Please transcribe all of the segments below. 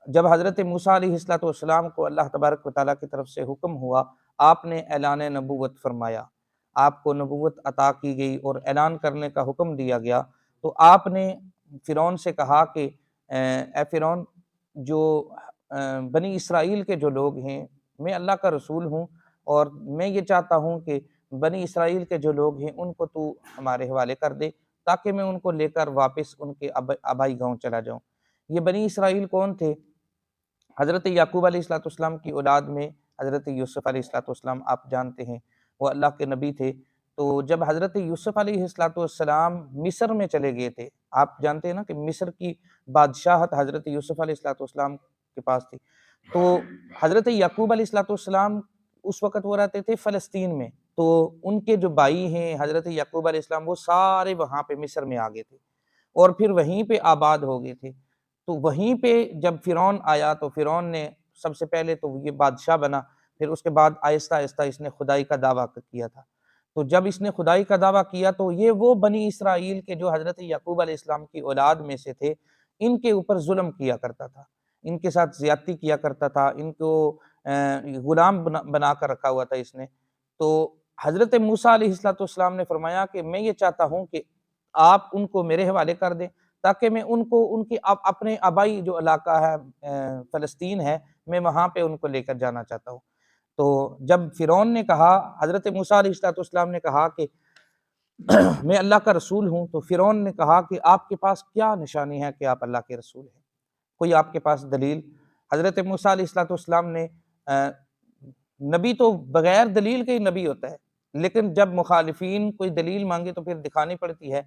جب حضرت موسیٰ علیہ السلام کو اللہ تبارک و تعالیٰ کی طرف سے حکم ہوا، آپ نے اعلان نبوت فرمایا، آپ کو نبوت عطا کی گئی اور اعلان کرنے کا حکم دیا گیا، تو آپ نے فرعون سے کہا کہ اے فرعون، جو بنی اسرائیل کے جو لوگ ہیں، میں اللہ کا رسول ہوں، اور میں یہ چاہتا ہوں کہ بنی اسرائیل کے جو لوگ ہیں ان کو تو ہمارے حوالے کر دے، تاکہ میں ان کو لے کر واپس ان کے آبائی گاؤں چلا جاؤں۔ یہ بنی اسرائیل کون تھے؟ حضرت یعقوب علیہ السلام کی اولاد میں حضرت یوسف علیہ السلام، آپ جانتے ہیں وہ اللہ کے نبی تھے۔ تو جب حضرت یوسف علیہ السلام مصر میں چلے گئے تھے، آپ جانتے ہیں نا کہ مصر کی بادشاہت حضرت یوسف علیہ السلام کے پاس تھی، تو حضرت یعقوب علیہ السلام اس وقت وہ رہتے تھے فلسطین میں، تو ان کے جو بھائی ہیں حضرت یعقوب علیہ السلام، وہ سارے وہاں پہ مصر میں آ گئے تھے اور پھر وہیں پہ آباد ہو گئے تھے۔ تو وہیں پہ جب فرعون آیا تو فرعون نے سب سے پہلے تو یہ بادشاہ بنا، پھر اس کے بعد آہستہ آہستہ اس نے خدائی کا دعویٰ کیا تھا۔ تو جب اس نے خدائی کا دعویٰ کیا تو یہ وہ بنی اسرائیل کے جو حضرت یعقوب علیہ السلام کی اولاد میں سے تھے، ان کے اوپر ظلم کیا کرتا تھا، ان کے ساتھ زیادتی کیا کرتا تھا، ان کو غلام بنا کر رکھا ہوا تھا اس نے۔ تو حضرت موسیٰ علیہ السلام نے فرمایا کہ میں یہ چاہتا ہوں کہ آپ ان کو میرے حوالے کر دیں، تاکہ میں ان کو ان کے اپنے آبائی جو علاقہ ہے فلسطین ہے، میں وہاں پہ ان کو لے کر جانا چاہتا ہوں۔ تو جب فرعون نے کہا، حضرت موسیٰ علیہ السلام نے کہا کہ میں اللہ کا رسول ہوں، تو فرعون نے کہا کہ آپ کے پاس کیا نشانی ہے کہ آپ اللہ کے رسول ہیں؟ کوئی آپ کے پاس دلیل؟ حضرت موسیٰ علیہ السلام نے نبی تو بغیر دلیل کے ہی نبی ہوتا ہے، لیکن جب مخالفین کوئی دلیل مانگے تو پھر دکھانی پڑتی ہے۔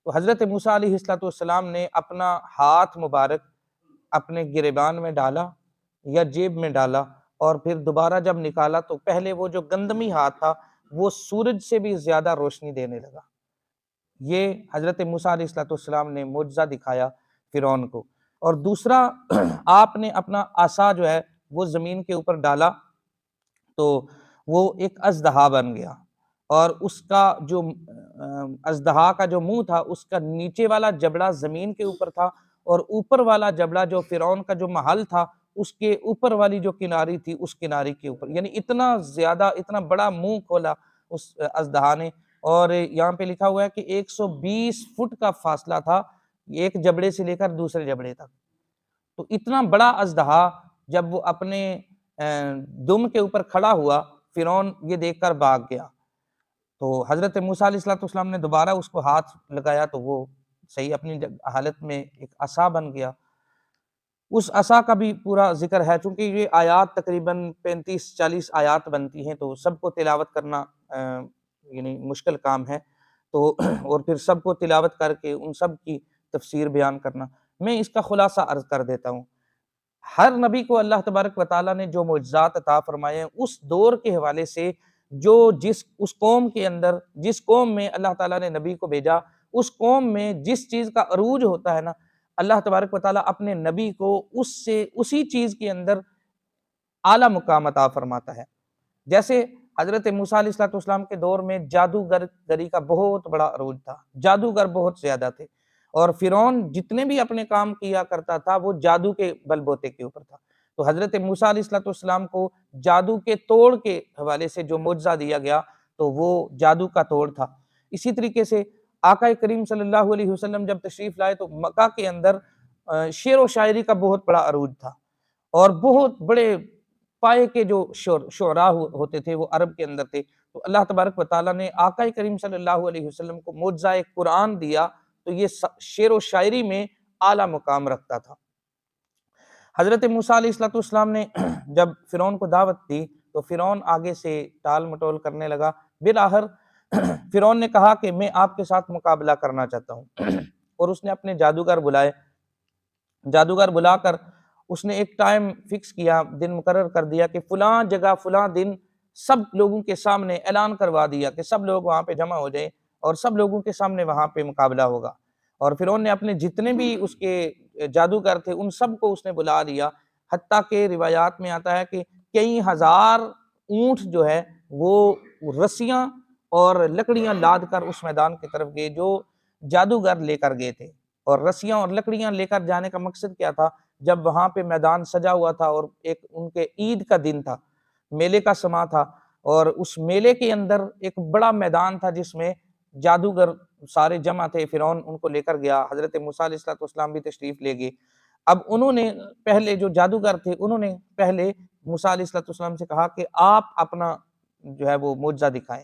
تو حضرت موسیٰ علیہ السلام نے اپنا ہاتھ مبارک اپنے گریبان میں ڈالا یا جیب میں ڈالا، اور پھر دوبارہ جب نکالا تو پہلے وہ جو گندمی ہاتھ تھا وہ سورج سے بھی زیادہ روشنی دینے لگا۔ یہ حضرت موسیٰ علیہ السلام نے معجزہ دکھایا فرعون کو۔ اور دوسرا، آپ نے اپنا عصا جو ہے وہ زمین کے اوپر ڈالا تو وہ ایک اژدہا بن گیا، اور اس کا جو اژدہا کا جو منہ تھا، اس کا نیچے والا جبڑا زمین کے اوپر تھا، اور اوپر والا جبڑا جو فرعون کا جو محل تھا، اس کے اوپر والی جو کناری تھی اس کناری کے اوپر، یعنی اتنا زیادہ، اتنا بڑا منہ کھولا اس اژدہا نے۔ اور یہاں پہ لکھا ہوا ہے کہ 120 فٹ کا فاصلہ تھا ایک جبڑے سے لے کر دوسرے جبڑے تک۔ تو اتنا بڑا اژدہا جب وہ اپنے دم کے اوپر کھڑا ہوا، فرعون یہ دیکھ کر بھاگ گیا۔ تو حضرت موسیٰ علیہ السلام نے دوبارہ اس کو ہاتھ لگایا تو وہ صحیح اپنی حالت میں ایک عصا بن گیا۔ اس عصا کا بھی پورا ذکر ہے، چونکہ یہ آیات تقریباً 35-40 آیات بنتی ہیں، تو سب کو تلاوت کرنا یعنی مشکل کام ہے، تو اور پھر سب کو تلاوت کر کے ان سب کی تفسیر بیان کرنا، میں اس کا خلاصہ عرض کر دیتا ہوں۔ ہر نبی کو اللہ تبارک و تعالیٰ نے جو معجزات عطا فرمائے ہیں، اس دور کے حوالے سے جو اس قوم کے اندر، جس قوم میں اللہ تعالیٰ نے نبی کو بھیجا، اس قوم میں جس چیز کا عروج ہوتا ہے نا، اللہ تبارک و تعالیٰ اپنے نبی کو اسی چیز کے اندر اعلیٰ مقام عطا فرماتا ہے۔ جیسے حضرت موسیٰ علیہ السلام کے دور میں جادوگری کا بہت بڑا عروج تھا، جادوگر بہت زیادہ تھے، اور فرعون جتنے بھی اپنے کام کیا کرتا تھا وہ جادو کے بل بوتے کے اوپر تھا۔ تو حضرت موسیٰ علیہ السلام کو جادو کے توڑ کے حوالے سے جو معجزہ دیا گیا تو وہ جادو کا توڑ تھا۔ اسی طریقے سے آقا کریم صلی اللہ علیہ وسلم جب تشریف لائے تو مکہ کے اندر شعر و شاعری کا بہت بڑا عروج تھا، اور بہت بڑے پائے کے جو شعراء ہوتے تھے وہ عرب کے اندر تھے۔ تو اللہ تبارک و تعالیٰ نے آقا کریم صلی اللہ علیہ وسلم کو معجزہ قرآن دیا، تو یہ شعر و شاعری میں اعلیٰ مقام رکھتا تھا۔ حضرت موسیٰ علیہ السلام نے جب فرعون کو دعوت دی تو فرعون آگے سے ٹال مٹول کرنے لگا۔ بالآخر فرعون نے کہا کہ میں آپ کے ساتھ مقابلہ کرنا چاہتا ہوں، اور اس نے اپنے جادوگر بلائے۔ جادوگر بلا کر اس نے ایک ٹائم فکس کیا، دن مقرر کر دیا کہ فلاں جگہ فلاں دن سب لوگوں کے سامنے اعلان کروا دیا کہ سب لوگ وہاں پہ جمع ہو جائیں، اور سب لوگوں کے سامنے وہاں پہ مقابلہ ہوگا۔ اور فرعون نے اپنے جتنے بھی اس کے جادوگر تھے ان سب کو اس نے بلا لیا، حتیٰ کہ روایات میں آتا ہے کہ کئی ہزار اونٹ جو ہے وہ رسیاں اور لکڑیاں لاد کر اس میدان کی طرف گئے جو جادوگر لے کر گئے تھے۔ اور رسیاں اور لکڑیاں لے کر جانے کا مقصد کیا تھا جب وہاں پہ میدان سجا ہوا تھا اور ایک ان کے عید کا دن تھا، میلے کا سما تھا، اور اس میلے کے اندر ایک بڑا میدان تھا جس میں جادوگر سارے جمع تھے، فرعون ان کو لے کر گیا، حضرت موسیٰ علیہ السلام بھی تشریف لے گئے۔ اب انہوں نے پہلے جو جادوگر تھے انہوں نے پہلے موسیٰ علیہ السلام سے کہا کہ آپ اپنا جو ہے وہ معجزہ دکھائیں۔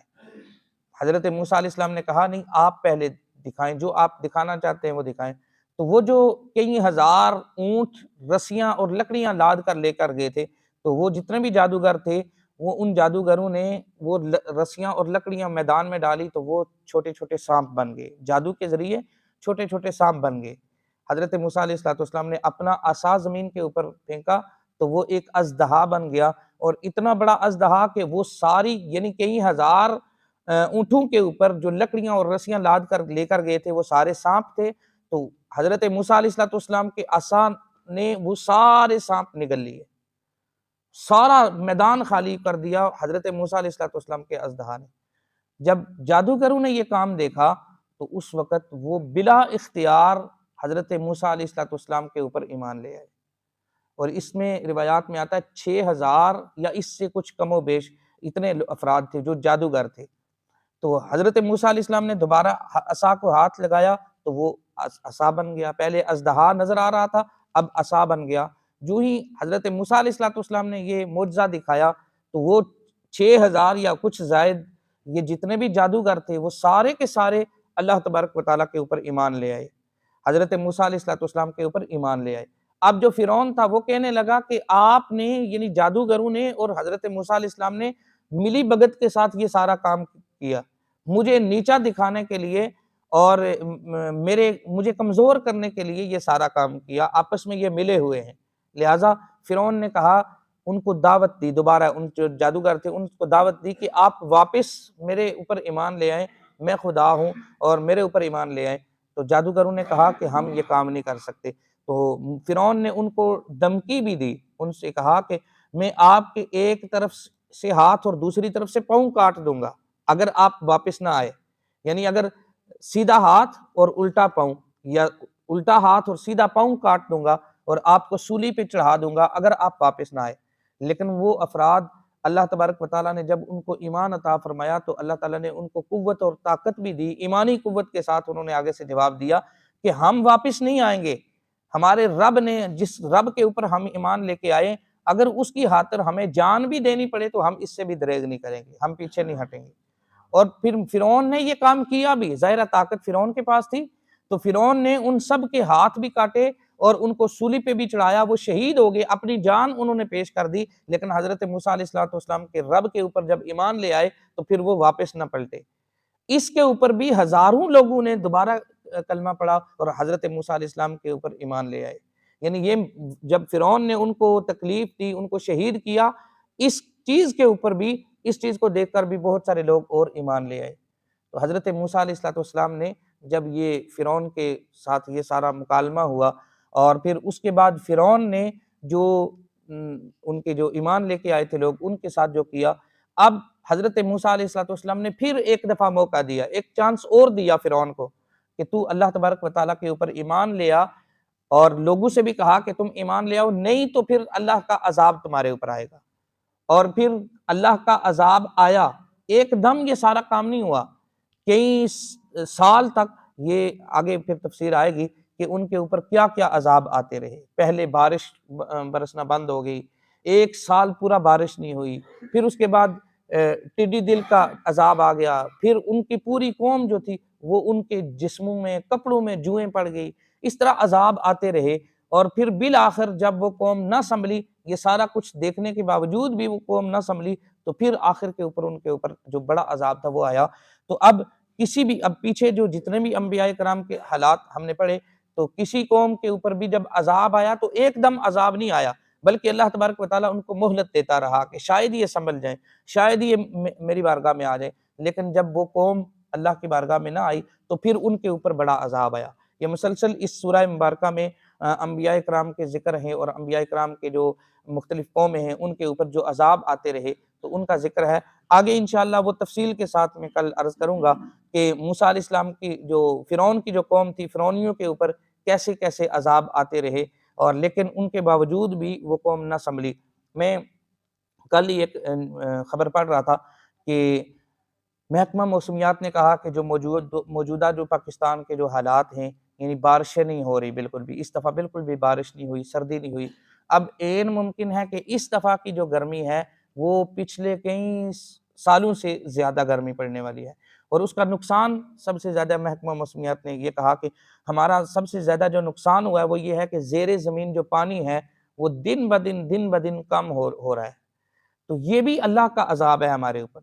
حضرت موسیٰ علیہ السلام نے کہا نہیں، آپ پہلے دکھائیں، جو آپ دکھانا چاہتے ہیں وہ دکھائیں۔ تو وہ جو کئی ہزار اونٹ رسیاں اور لکڑیاں لاد کر لے کر گئے تھے، تو وہ جتنے بھی جادوگر تھے وہ ان جادوگروں نے وہ رسیاں اور لکڑیاں میدان میں ڈالی تو وہ چھوٹے چھوٹے سانپ بن گئے، جادو کے ذریعے چھوٹے چھوٹے سانپ بن گئے۔ حضرت موسیٰ علیہ السلام نے اپنا عصا زمین کے اوپر پھینکا تو وہ ایک اژدہا بن گیا، اور اتنا بڑا اژدہا کہ وہ ساری یعنی کئی ہزار اونٹوں کے اوپر جو لکڑیاں اور رسیاں لاد کر لے کر گئے تھے وہ سارے سانپ تھے۔ تو حضرت موسیٰ علیہ السلام کے عصا نے وہ سارے سانپ نگل لیے، سارا میدان خالی کر دیا حضرت موسیٰ علیہ السلام کے اژدہا نے۔ جب جادوگروں نے یہ کام دیکھا تو اس وقت وہ بلا اختیار حضرت موسیٰ علیہ السلام کے اوپر ایمان لے آئے، اور اس میں روایات میں آتا ہے 6000 یا اس سے کچھ کم و بیش اتنے افراد تھے جو جادوگر تھے۔ تو حضرت موسیٰ علیہ السلام نے دوبارہ عصا کو ہاتھ لگایا تو وہ عصا بن گیا، پہلے اژدہا نظر آ رہا تھا اب عصا بن گیا۔ جو ہی حضرت موسیٰ علیہ السلام نے یہ معجزہ دکھایا تو وہ 6000 یا کچھ زائد یہ جتنے بھی جادوگر تھے وہ سارے کے سارے اللہ تبارک و تعالیٰ کے اوپر ایمان لے آئے، حضرت موسیٰ علیہ السلام کے اوپر ایمان لے آئے۔ اب جو فرعون تھا وہ کہنے لگا کہ آپ نے یعنی جادوگروں نے اور حضرت موسیٰ علیہ السلام نے ملی بھگت کے ساتھ یہ سارا کام کیا، مجھے نیچا دکھانے کے لیے اور مجھے کمزور کرنے کے لیے یہ سارا کام کیا، آپس میں یہ ملے ہوئے ہیں۔ لہٰذا فرعون نے کہا، ان کو دعوت دی، دوبارہ ان جو جادوگر تھے ان کو دعوت دی کہ آپ واپس میرے اوپر ایمان لے آئیں، میں خدا ہوں اور میرے اوپر ایمان لے آئیں۔ تو جادوگروں نے کہا کہ ہم یہ کام نہیں کر سکتے۔ تو فرعون نے ان کو دھمکی بھی دی، ان سے کہا کہ میں آپ کے ایک طرف سے ہاتھ اور دوسری طرف سے پاؤں کاٹ دوں گا اگر آپ واپس نہ آئے، یعنی اگر سیدھا ہاتھ اور الٹا پاؤں، یا الٹا ہاتھ اور سیدھا پاؤں کاٹ دوں گا اور آپ کو سولی پہ چڑھا دوں گا اگر آپ واپس نہ آئے۔ لیکن وہ افراد اللہ تبارک و تعالیٰ نے جب ان کو ایمان عطا فرمایا تو اللہ تعالیٰ نے ان کو قوت اور طاقت بھی دی، ایمانی قوت کے ساتھ انہوں نے آگے سے جواب دیا کہ ہم واپس نہیں آئیں گے، ہمارے رب نے جس رب کے اوپر ہم ایمان لے کے آئے اگر اس کی خاطر ہمیں جان بھی دینی پڑے تو ہم اس سے بھی دریغ نہیں کریں گے، ہم پیچھے نہیں ہٹیں گے۔ اور پھر فرعون نے یہ کام کیا بھی، ظاہرہ طاقت فرعون کے پاس تھی، تو فرعون نے ان سب کے ہاتھ بھی کاٹے اور ان کو سولی پہ بھی چڑھایا، وہ شہید ہو گئے، اپنی جان انہوں نے پیش کر دی، لیکن حضرت موسیٰ علیہ السلام کے رب کے اوپر جب ایمان لے آئے تو پھر وہ واپس نہ پلٹے۔ اس کے اوپر بھی ہزاروں لوگوں نے دوبارہ کلمہ پڑھا اور حضرت موسیٰ علیہ السلام کے اوپر ایمان لے آئے۔ یعنی یہ جب فرعون نے ان کو تکلیف دی، ان کو شہید کیا، اس چیز کے اوپر بھی، اس چیز کو دیکھ کر بھی بہت سارے لوگ اور ایمان لے آئے۔ تو حضرت موسیٰ علیہ السلام نے جب یہ فرعون کے ساتھ یہ سارا مکالمہ ہوا اور پھر اس کے بعد فرعون نے جو ان کے جو ایمان لے کے آئے تھے لوگ ان کے ساتھ جو کیا، اب حضرت موسیٰ علیہ السلام نے پھر ایک دفعہ موقع دیا، ایک چانس اور دیا فرعون کو کہ تو اللہ تبارک و تعالیٰ کے اوپر ایمان لے آ، اور لوگوں سے بھی کہا کہ تم ایمان لے آؤ، نہیں تو پھر اللہ کا عذاب تمہارے اوپر آئے گا۔ اور پھر اللہ کا عذاب آیا، ایک دم یہ سارا کام نہیں ہوا، کئی سال تک یہ آگے پھر تفسیر آئے گی کہ ان کے اوپر کیا کیا عذاب آتے رہے۔ پہلے بارش برسنا بند ہو گئی، ایک سال پورا بارش نہیں ہوئی، پھر اس کے بعد ٹڈی دل کا عذاب آ گیا، پھر ان کی پوری قوم جو تھی وہ ان کے جسموں میں کپڑوں میں جوئیں پڑ گئی، اس طرح عذاب آتے رہے۔ اور پھر بالآخر جب وہ قوم نہ سنبھلی، یہ سارا کچھ دیکھنے کے باوجود بھی وہ قوم نہ سنبھلی، تو پھر آخر کے اوپر ان کے اوپر جو بڑا عذاب تھا وہ آیا۔ تو اب کسی بھی، اب پیچھے جو جتنے بھی انبیاء کرام کے حالات ہم نے پڑھے، تو کسی قوم کے اوپر بھی جب عذاب آیا تو ایک دم عذاب نہیں آیا، بلکہ اللہ تبارک و تعالیٰ ان کو مہلت دیتا رہا کہ شاید یہ سنبھل جائیں، شاید یہ میری بارگاہ میں آ جائیں۔ لیکن جب وہ قوم اللہ کی بارگاہ میں نہ آئی تو پھر ان کے اوپر بڑا عذاب آیا۔ یہ مسلسل اس سورہ مبارکہ میں انبیاء کرام کے ذکر ہیں، اور انبیاء کرام کے جو مختلف قومیں ہیں ان کے اوپر جو عذاب آتے رہے تو ان کا ذکر ہے۔ آگے انشاءاللہ وہ تفصیل کے ساتھ میں کل عرض کروں گا کہ موسیٰ علیہ السلام کی جو فرعون کی جو قوم تھی، فرعونیوں کے اوپر کیسے کیسے عذاب آتے رہے، اور لیکن ان کے باوجود بھی وہ قوم نہ سنبھلی۔ میں کل ہی ایک خبر پڑھ رہا تھا کہ محکمہ موسمیات نے کہا کہ جو موجودہ جو پاکستان کے جو حالات ہیں، یعنی بارشیں نہیں ہو رہی بالکل بھی، اس دفعہ بالکل بھی بارش نہیں ہوئی، سردی نہیں ہوئی۔ اب عین ممکن ہے کہ اس دفعہ کی جو گرمی ہے وہ پچھلے کئی سالوں سے زیادہ گرمی پڑنے والی ہے، اور اس کا نقصان سب سے زیادہ محکمہ موسمیات نے یہ کہا کہ ہمارا سب سے زیادہ جو نقصان ہوا ہے وہ یہ ہے کہ زیر زمین جو پانی ہے وہ دن بدن کم ہو رہا ہے۔ تو یہ بھی اللہ کا عذاب ہے ہمارے اوپر،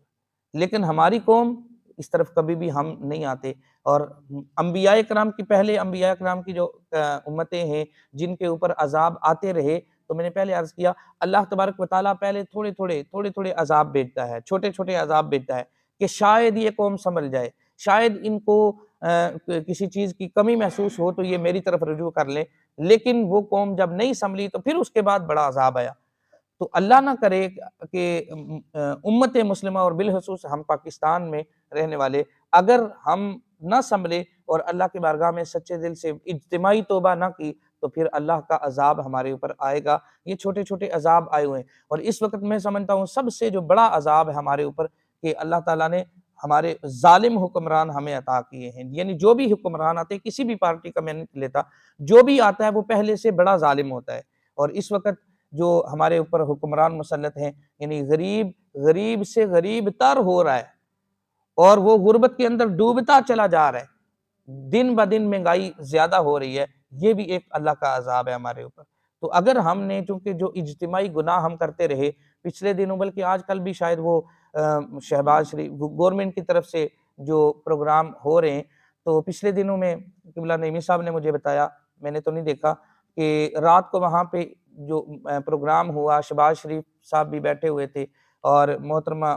لیکن ہماری قوم اس طرف کبھی بھی ہم نہیں آتے۔ اور انبیاء کرام کی پہلے انبیاء کرام کی جو امتیں ہیں جن کے اوپر عذاب آتے رہے، تو میں نے پہلے عرض کیا اللہ تبارک و تعالیٰ پہلے تھوڑے عذاب بھیجتا ہے، چھوٹے عذاب بھیجتا ہے کہ شاید یہ قوم سنبھل جائے، شاید ان کو کسی چیز کی کمی محسوس ہو تو یہ میری طرف رجوع کر لیں۔ لیکن وہ قوم جب نہیں سنبھلی تو پھر اس کے بعد بڑا عذاب آیا۔ تو اللہ نہ کرے کہ امت مسلمہ اور بالخصوص ہم پاکستان میں رہنے والے اگر ہم نہ سنبھلے اور اللہ کی بارگاہ میں سچے دل سے اجتماعی توبہ نہ کی تو پھر اللہ کا عذاب ہمارے اوپر آئے گا۔ یہ چھوٹے عذاب آئے ہوئے ہیں، اور اس وقت میں سمجھتا ہوں سب سے جو بڑا عذاب ہے ہمارے اوپر کہ اللہ تعالیٰ نے ہمارے ظالم حکمران ہمیں عطا کیے ہیں۔ یعنی جو بھی حکمران آتے ہیں، کسی بھی پارٹی کا میں نہیں لیتا، جو بھی آتا ہے وہ پہلے سے بڑا ظالم ہوتا ہے، اور اس وقت جو ہمارے اوپر حکمران مسلط ہیں، یعنی غریب سے غریب تر ہو رہا ہے، اور وہ غربت کے اندر ڈوبتا چلا جا رہا ہے، دن بدن مہنگائی زیادہ ہو رہی ہے۔ یہ بھی ایک اللہ کا عذاب ہے ہمارے اوپر۔ تو اگر ہم نے چونکہ جو اجتماعی گناہ ہم کرتے رہے پچھلے دنوں، بلکہ آج کل بھی شاید وہ شہباز شریف گورنمنٹ کی طرف سے جو پروگرام ہو رہے ہیں، تو پچھلے دنوں میں قبلہ نعیمی صاحب نے مجھے بتایا، میں نے تو نہیں دیکھا، کہ رات کو وہاں پہ جو پروگرام ہوا شہباز شریف صاحب بھی بیٹھے ہوئے تھے اور محترمہ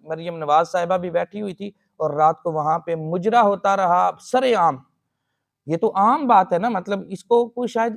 مریم نواز صاحبہ بھی بیٹھی ہوئی تھی، اور رات کو وہاں پہ مجرا ہوتا رہا سر عام۔ یہ تو عام بات ہے نا، مطلب اس کو کوئی شاید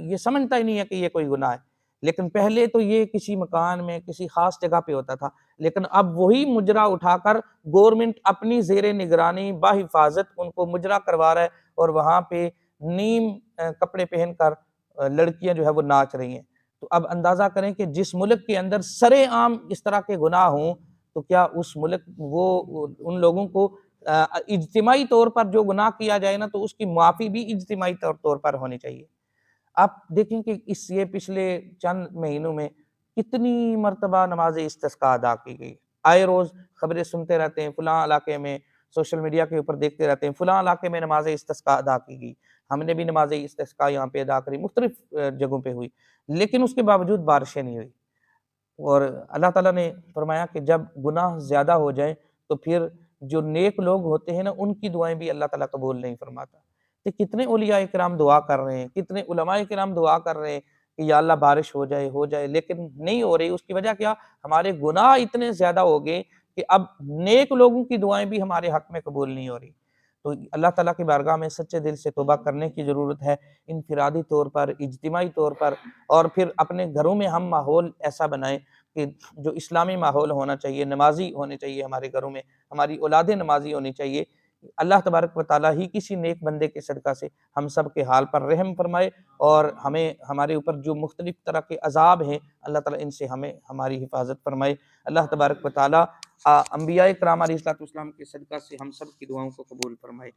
یہ سمجھتا ہی نہیں ہے کہ یہ کوئی گناہ ہے، لیکن پہلے تو یہ کسی مکان میں کسی خاص جگہ پہ ہوتا تھا، لیکن اب وہی مجرا اٹھا کر گورنمنٹ اپنی زیر نگرانی بحفاظت ان کو مجرا کروا رہا ہے، اور وہاں پہ نیم کپڑے پہن کر لڑکیاں جو ہے وہ ناچ رہی ہیں۔ تو اب اندازہ کریں کہ جس ملک کے اندر سر عام اس طرح کے گناہ ہوں تو کیا اس ملک وہ ان لوگوں کو اجتماعی طور پر جو گناہ کیا جائے نا تو اس کی معافی بھی اجتماعی طور پر ہونی چاہیے۔ آپ دیکھیں کہ یہ پچھلے چند مہینوں میں کتنی مرتبہ نماز استسقاء ادا کی گئی، آئے روز خبریں سنتے رہتے ہیں، فلاں علاقے میں سوشل میڈیا کے اوپر دیکھتے رہتے ہیں فلاں علاقے میں نماز استسقاء ادا کی گئی، ہم نے بھی نماز استسقاء یہاں پہ ادا کری، مختلف جگہوں پہ ہوئی، لیکن اس کے باوجود بارشیں نہیں ہوئی۔ اور اللہ تعالیٰ نے فرمایا کہ جب گناہ زیادہ ہو جائیں تو پھر جو نیک لوگ ہوتے ہیں نا ان کی دعائیں بھی اللہ تعالیٰ قبول نہیں فرماتا۔ تو کتنے اولیاء کرام دعا کر رہے ہیں، کتنے علماء کرام دعا کر رہے ہیں کہ یا اللہ بارش ہو جائے، لیکن نہیں ہو رہی۔ اس کی وجہ کیا؟ ہمارے گناہ اتنے زیادہ ہو گئے کہ اب نیک لوگوں کی دعائیں بھی ہمارے حق میں قبول نہیں ہو رہی۔ تو اللہ تعالیٰ کی بارگاہ میں سچے دل سے توبہ کرنے کی ضرورت ہے، انفرادی طور پر، اجتماعی طور پر، اور پھر اپنے گھروں میں ہم ماحول ایسا بنائیں کہ جو اسلامی ماحول ہونا چاہیے، نمازی ہونے چاہیے ہمارے گھروں میں، ہماری اولادیں نمازی ہونی چاہیے۔ اللہ تبارک و تعالیٰ ہی کسی نیک بندے کے صدقہ سے ہم سب کے حال پر رحم فرمائے، اور ہمیں ہمارے اوپر جو مختلف طرح کے عذاب ہیں اللہ تعالیٰ ان سے ہمیں ہماری حفاظت فرمائے۔ اللہ تبارک و تعالیٰ انبیاء کرام علیہ الصلوۃ والسلام کے صدقہ سے ہم سب کی دعاؤں کو قبول فرمائے۔